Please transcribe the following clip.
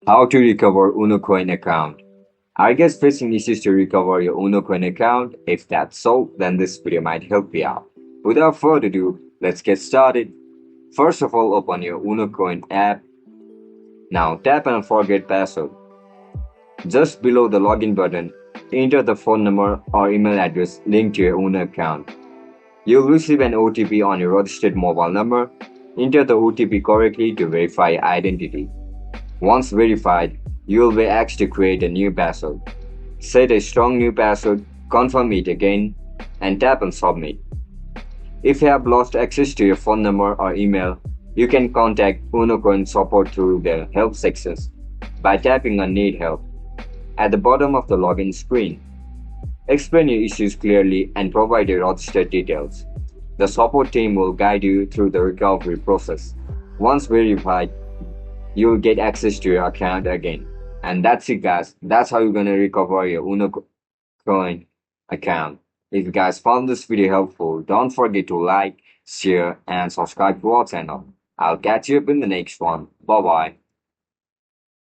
How to recover UnoCoin account. Are you guys facing issues to recover your UnoCoin account? If that's so, then this video might help you out. Without further ado, let's get started. First of all, open your UnoCoin app. Now tap on forget password. Just below the login button, enter the phone number or email address linked to your Uno account. You'll receive an OTP on your registered mobile number. Enter the OTP correctly to verify identity. Once verified, you will be asked to create a new password. Set a strong new password, confirm it again, and tap on submit. If you have lost access to your phone number or email, you can contact UnoCoin support through the help sections by tapping on need help at the bottom of the login screen. Explain your issues clearly and provide your registered details. The support team will guide you through the recovery process. Once verified, you'll get access to your account again. And that's it, guys. That's how you're gonna recover your UnoCoin account. If you guys found this video helpful, don't forget to like, share, and subscribe to our channel. I'll catch you up in the next one. Bye bye.